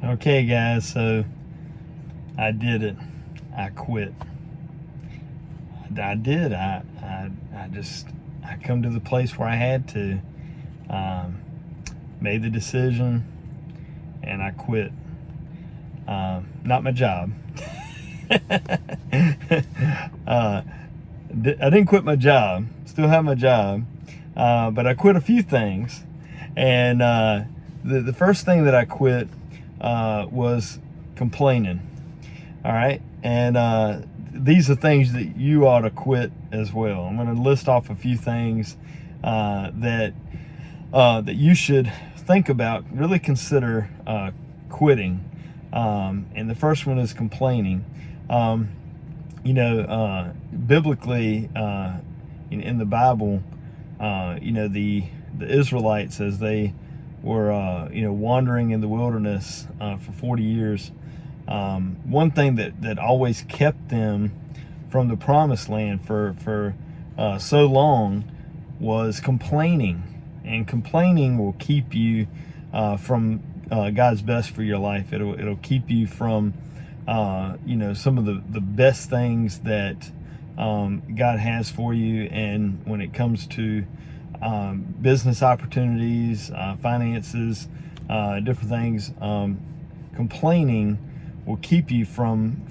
Okay, guys, so I did it. I quit. I did. I come to the place where I had to. Made the decision, and I quit. Not my job. I didn't quit my job. Still have my job, but I quit a few things. And the first thing that I quit was complaining. All right, and these are things that you ought to quit as well. I'm going to list off a few things that you should think about, really consider quitting. And the first one is complaining. Biblically, in the Bible, the Israelites, as they were, wandering in the wilderness for 40 years, one thing that always kept them from the promised land for so long was complaining. And complaining will keep you from God's best for your life. It'll keep you from some of the best things that God has for you. And when it comes to business opportunities, finances, different things, complaining will keep you from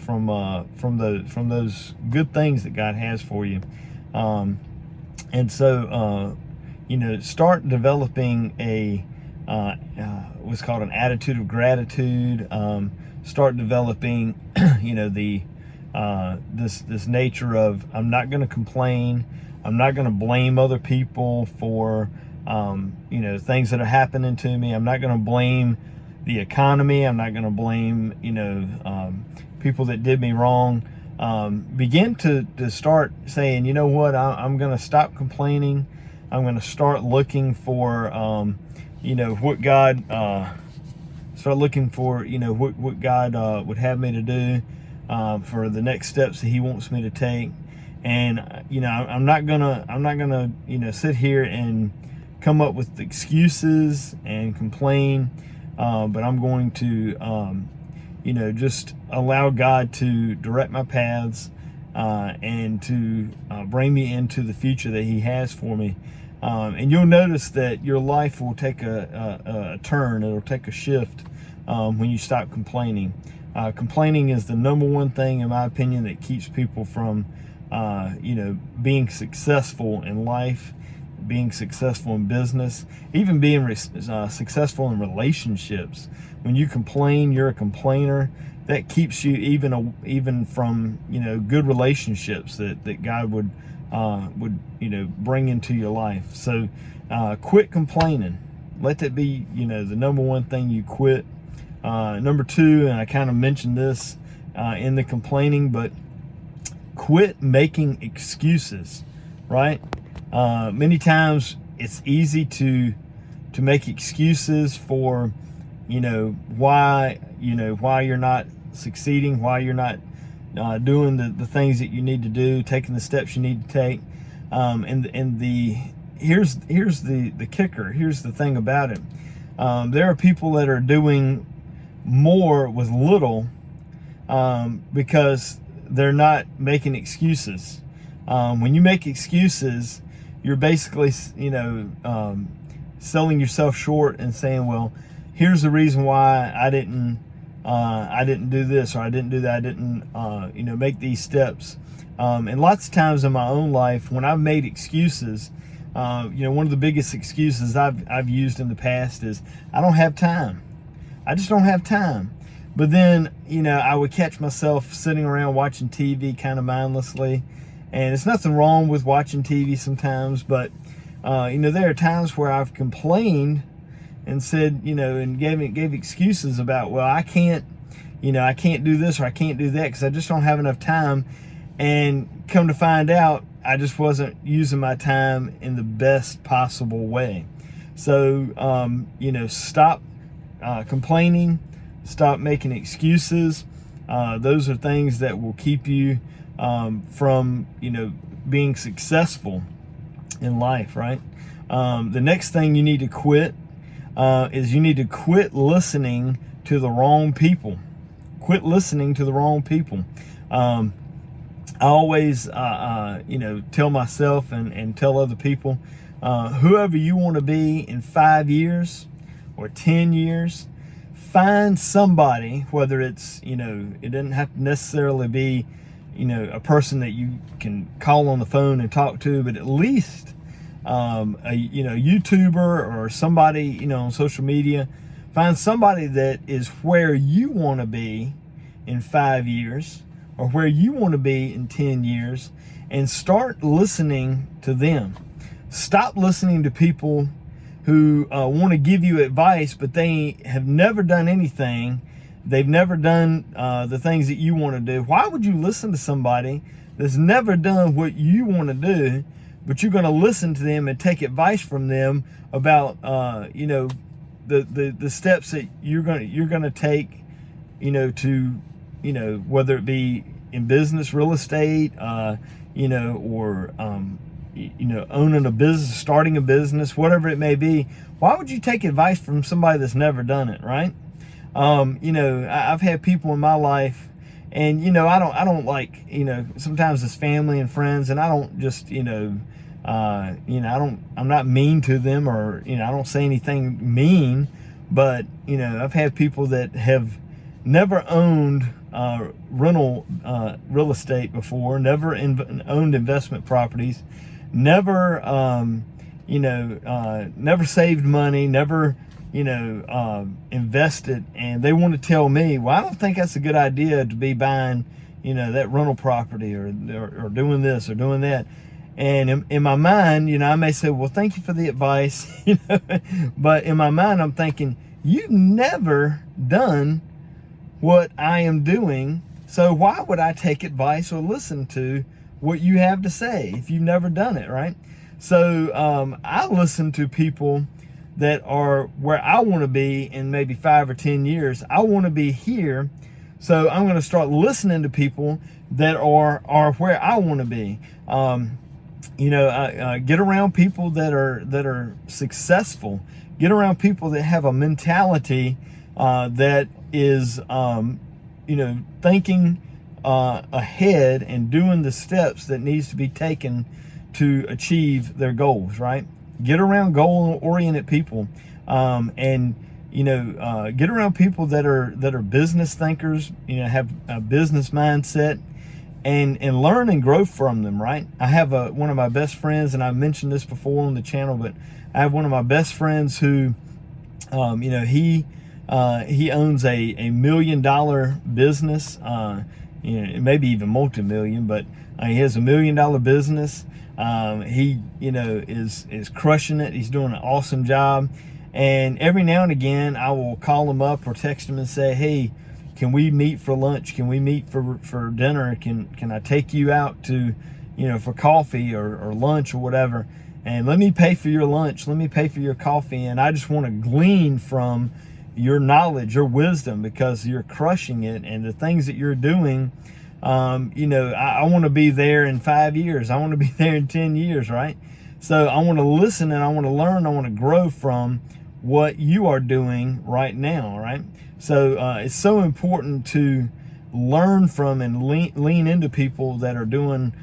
those good things that God has for you. Start developing what's called an attitude of gratitude. Start developing, this nature of, I'm not going to complain. I'm not going to blame other people for, things that are happening to me. I'm not going to blame the economy. I'm not going to blame, people that did me wrong. Begin to start saying, you know what, I'm going to stop complaining. I'm going to start looking for, what God, what God would have me to do for the next steps that He wants me to take. And I'm not gonna sit here and come up with excuses and complain, but I'm going to just allow God to direct my paths and to bring me into the future that He has for me. And you'll notice that your life will take a turn. It'll take a shift when you stop complaining. Complaining is the number one thing, in my opinion, that keeps people from being successful in life, being successful in business, even being successful in relationships. When you complain, you're a complainer. That keeps you even from good relationships that God would bring into your life. So quit complaining. Let that be the number one thing you quit. Number two, and I kind of mentioned this in the complaining, but quit making excuses. Right? Many times it's easy to make excuses for why you're not succeeding, why you're not doing the things that you need to do, taking the steps you need to take. Here's the kicker. Here's the thing about it. There are people that are doing more with little because they're not making excuses. When you make excuses, you're basically selling yourself short and saying, well, here's the reason why I didn't do this, or I didn't do that. I didn't, make these steps. And lots of times in my own life, when I've made excuses, one of the biggest excuses I've used in the past is, I don't have time. I just don't have time. But then, I would catch myself sitting around watching TV kind of mindlessly. And it's nothing wrong with watching TV sometimes, but, there are times where I've complained and said, and gave excuses about, well, I can't do this, or I can't do that because I just don't have enough time. And come to find out, I just wasn't using my time in the best possible way. So, stop complaining, stop making excuses. Those are things that will keep you from, being successful in life, right? The next thing you need to quit is you need to quit listening to the wrong people. Quit listening to the wrong people. I always, tell myself and tell other people, whoever you want to be in 5 years or 10 years, find somebody, whether it's, it doesn't have to necessarily be, a person that you can call on the phone and talk to, but at least, YouTuber or somebody, on social media. Find somebody that is where you want to be in 5 years or where you want to be in 10 years and start listening to them. Stop listening to people who want to give you advice, but they have never done anything. They've never done the things that you want to do. Why would you listen to somebody that's never done what you want to do, but you're going to listen to them and take advice from them about, the steps that you're going to take, to, whether it be in business, real estate, or, owning a business, starting a business, whatever it may be. Why would you take advice from somebody that's never done it, right? I've had people in my life, and, I don't like, sometimes it's family and friends, and I don't just, I'm not mean to them, or, I don't say anything mean, but, I've had people that have never owned real estate before, never owned investment properties, never, never saved money, never, invested, and they want to tell me, well, I don't think that's a good idea to be buying, that rental property or doing this or doing that. And in my mind, I may say, well, thank you for the advice, but in my mind, I'm thinking, you've never done what I am doing, so why would I take advice or listen to what you have to say if you've never done it, right? So I listen to people that are where I want to be in maybe 5 or 10 years. I want to be here, so I'm going to start listening to people that are where I want to be. Get around people that are successful. Get around people that have a mentality that is, thinking ahead and doing the steps that needs to be taken to achieve their goals, right? Get around goal-oriented people, and get around people that are business thinkers. Have a business mindset, and learn and grow from them, right? I have one of my best friends, and I mentioned this before on the channel, but I have one of my best friends who, he owns a $1 million business, maybe even multi-million, but he has $1 million business. He, is crushing it. He's doing an awesome job. And every now and again, I will call him up or text him and say, hey, can we meet for lunch? Can we meet for dinner? Can I take you out to, for coffee or lunch or whatever? And let me pay for your lunch. Let me pay for your coffee. And I just want to glean from your knowledge, your wisdom, because you're crushing it, and the things that you're doing. I want to be there in 5 years. I want to be there in 10 years, right? So I want to listen, and I want to learn. I want to grow from what you are doing right now, right? So it's so important to learn from and lean into people that are doing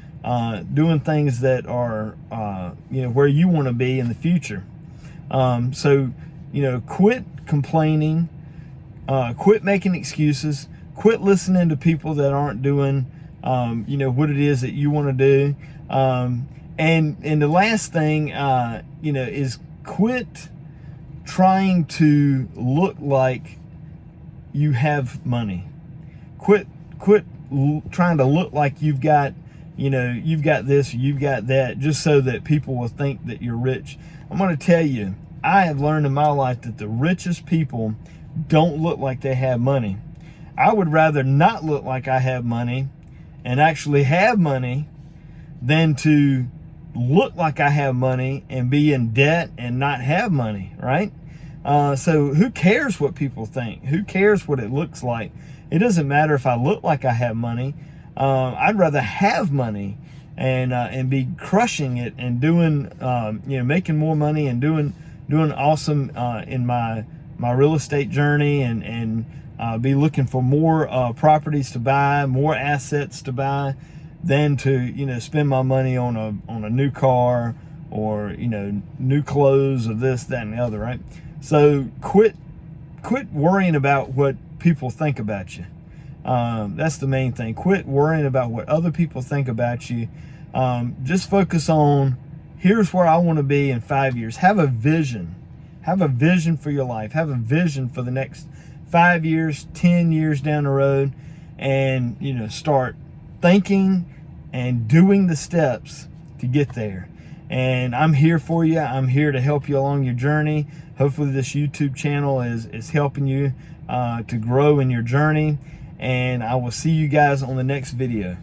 things that are, where you want to be in the future. Quit complaining, quit making excuses, quit listening to people that aren't doing, what it is that you want to do. And the last thing, is quit trying to look like you have money. Quit trying to look like you've got this, or you've got that, just so that people will think that you're rich. I'm going to tell you, I have learned in my life that the richest people don't look like they have money. I would rather not look like I have money and actually have money than to look like I have money and be in debt and not have money, right? So who cares what people think? Who cares what it looks like? It doesn't matter if I look like I have money. I'd rather have money and be crushing it and doing, making more money and doing doing awesome in my real estate journey, and be looking for more properties to buy, more assets to buy, than to spend my money on a new car, or new clothes, or this, that, and the other, right? So quit worrying about what people think about you. That's the main thing. Quit worrying about what other people think about you. Just focus on, here's where I want to be in 5 years. Have a vision. Have a vision for your life. Have a vision for the next 5 years, 10 years down the road, and start thinking and doing the steps to get there. And I'm here for you. I'm here to help you along your journey. Hopefully this YouTube channel is helping you to grow in your journey. And I will see you guys on the next video.